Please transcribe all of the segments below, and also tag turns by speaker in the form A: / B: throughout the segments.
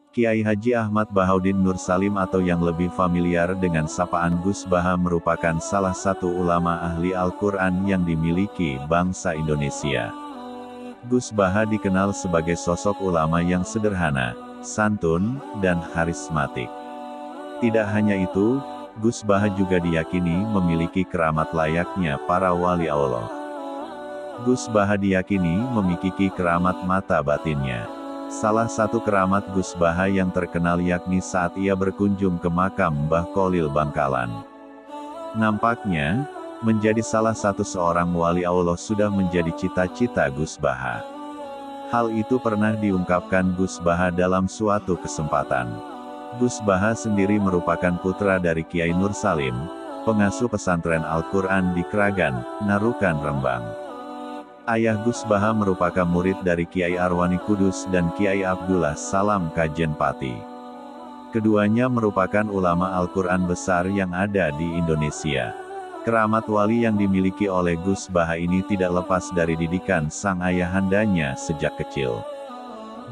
A: Kiai Haji Ahmad Bahaudin Nur Salim atau yang lebih familiar dengan sapaan Gus Baha merupakan salah satu ulama ahli Al-Quran yang dimiliki bangsa Indonesia. Gus Baha dikenal sebagai sosok ulama yang sederhana, santun, dan karismatik. Tidak hanya itu, Gus Baha juga diyakini memiliki keramat layaknya para wali Allah. Gus Baha diyakini memiliki keramat mata batinnya. Salah satu keramat Gus Baha yang terkenal yakni saat ia berkunjung ke makam Mbah Kholil Bangkalan. Nampaknya, menjadi salah satu seorang wali Allah sudah menjadi cita-cita Gus Baha. Hal itu pernah diungkapkan Gus Baha dalam suatu kesempatan. Gus Baha sendiri merupakan putra dari Kiai Nur Salim, pengasuh pesantren Al-Quran di Kragan, Narukan, Rembang. Ayah Gus Baha merupakan murid dari Kiai Arwani Kudus dan Kiai Abdullah Salam Kajen Pati. Keduanya merupakan ulama Al-Quran besar yang ada di Indonesia. Keramat wali yang dimiliki oleh Gus Baha ini tidak lepas dari didikan sang ayahandanya sejak kecil.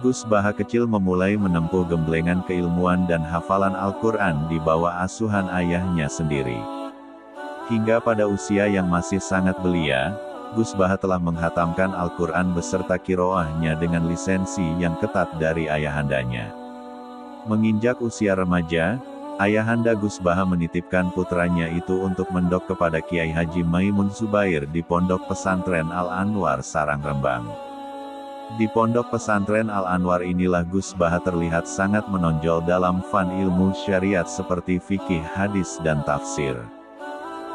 A: Gus Baha kecil memulai menempuh gemblengan keilmuan dan hafalan Al-Quran di bawah asuhan ayahnya sendiri. Hingga pada usia yang masih sangat belia, Gus Baha telah menghatamkan Al-Quran beserta qiraahnya dengan lisensi yang ketat dari ayahandanya. Menginjak usia remaja, ayahanda Gus Baha menitipkan putranya itu untuk mendok kepada Kiai Haji Maimun Zubair di Pondok Pesantren Al-Anwar Sarang, Rembang. Di Pondok Pesantren Al-Anwar inilah Gus Baha terlihat sangat menonjol dalam fan ilmu syariat seperti fikih, hadis, dan tafsir.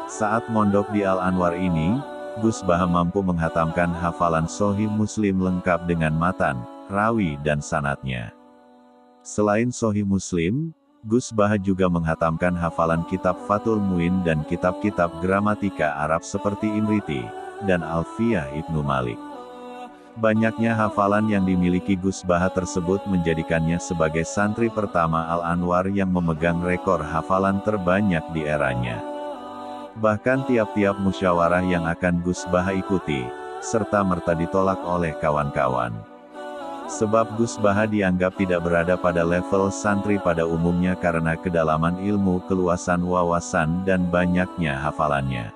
A: Saat mondok di Al-Anwar ini, Gus Baha mampu menghatamkan hafalan Sahih Muslim lengkap dengan matan, rawi, dan sanadnya. Selain Sahih Muslim, Gus Baha juga menghatamkan hafalan kitab Fathul Muin dan kitab-kitab gramatika Arab seperti Imriti dan Alfiyah Ibnu Malik. Banyaknya hafalan yang dimiliki Gus Baha tersebut menjadikannya sebagai santri pertama Al-Anwar yang memegang rekor hafalan terbanyak di eranya. Bahkan tiap-tiap musyawarah yang akan Gus Baha ikuti, serta-merta ditolak oleh kawan-kawan. Sebab Gus Baha dianggap tidak berada pada level santri pada umumnya karena kedalaman ilmu, keluasan wawasan, dan banyaknya hafalannya.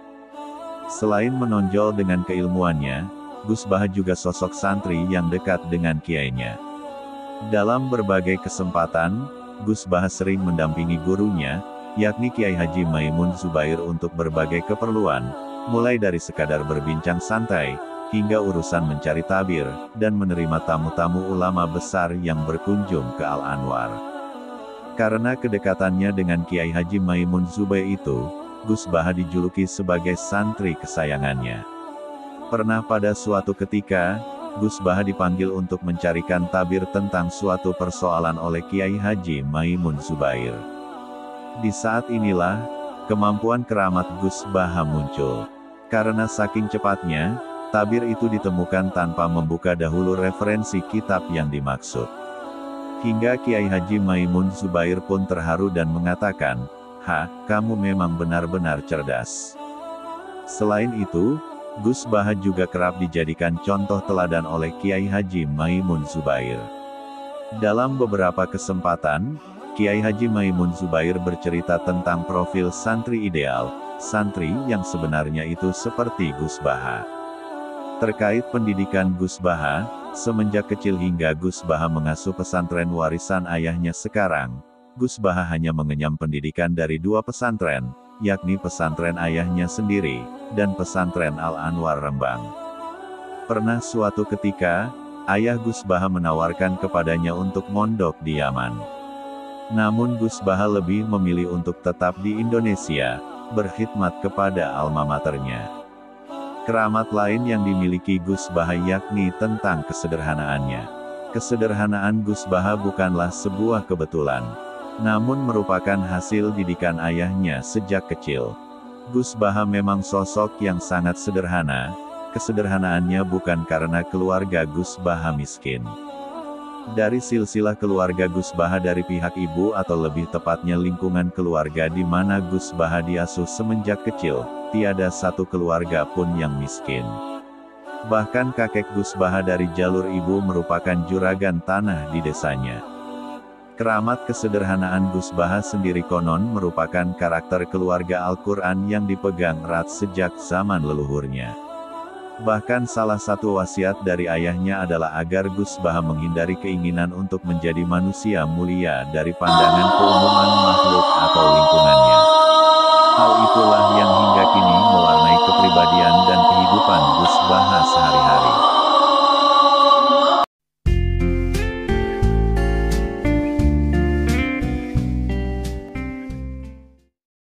A: Selain menonjol dengan keilmuannya, Gus Baha juga sosok santri yang dekat dengan kiainya. Dalam berbagai kesempatan, Gus Baha sering mendampingi gurunya, yakni Kiai Haji Maimun Zubair untuk berbagai keperluan, mulai dari sekadar berbincang santai, hingga urusan mencari tabir, dan menerima tamu-tamu ulama besar yang berkunjung ke Al-Anwar. Karena kedekatannya dengan Kiai Haji Maimun Zubair itu, Gus Baha dijuluki sebagai santri kesayangannya. Pernah pada suatu ketika, Gus Baha dipanggil untuk mencarikan tabir tentang suatu persoalan oleh Kiai Haji Maimun Zubair. Di saat inilah, kemampuan keramat Gus Baha muncul. Karena saking cepatnya, tabir itu ditemukan tanpa membuka dahulu referensi kitab yang dimaksud. Hingga Kiai Haji Maimun Zubair pun terharu dan mengatakan, "Ha, kamu memang benar-benar cerdas." Selain itu, Gus Baha juga kerap dijadikan contoh teladan oleh Kiai Haji Maimun Zubair. Dalam beberapa kesempatan, Kiai Haji Maimun Zubair bercerita tentang profil santri ideal, santri yang sebenarnya itu seperti Gus Baha. Terkait pendidikan Gus Baha, semenjak kecil hingga Gus Baha mengasuh pesantren warisan ayahnya sekarang, Gus Baha hanya mengenyam pendidikan dari dua pesantren, yakni pesantren ayahnya sendiri, dan pesantren Al-Anwar Rembang. Pernah suatu ketika, ayah Gus Baha menawarkan kepadanya untuk mondok di Yaman. Namun Gus Baha lebih memilih untuk tetap di Indonesia, berkhidmat kepada alma maternya. Keramat lain yang dimiliki Gus Baha yakni tentang kesederhanaannya. Kesederhanaan Gus Baha bukanlah sebuah kebetulan, namun merupakan hasil didikan ayahnya sejak kecil. Gus Baha memang sosok yang sangat sederhana, kesederhanaannya bukan karena keluarga Gus Baha miskin. Dari silsilah keluarga Gus Baha dari pihak ibu atau lebih tepatnya lingkungan keluarga di mana Gus Baha diasuh semenjak kecil, tiada satu keluarga pun yang miskin. Bahkan kakek Gus Baha dari jalur ibu merupakan juragan tanah di desanya. Keramat kesederhanaan Gus Baha sendiri konon merupakan karakter keluarga Al-Quran yang dipegang erat sejak zaman leluhurnya. Bahkan salah satu wasiat dari ayahnya adalah agar Gus Baha menghindari keinginan untuk menjadi manusia mulia dari pandangan keumuman makhluk atau lingkungannya. Hal itulah yang hingga kini mewarnai kepribadian dan kehidupan Gus Baha sehari-hari.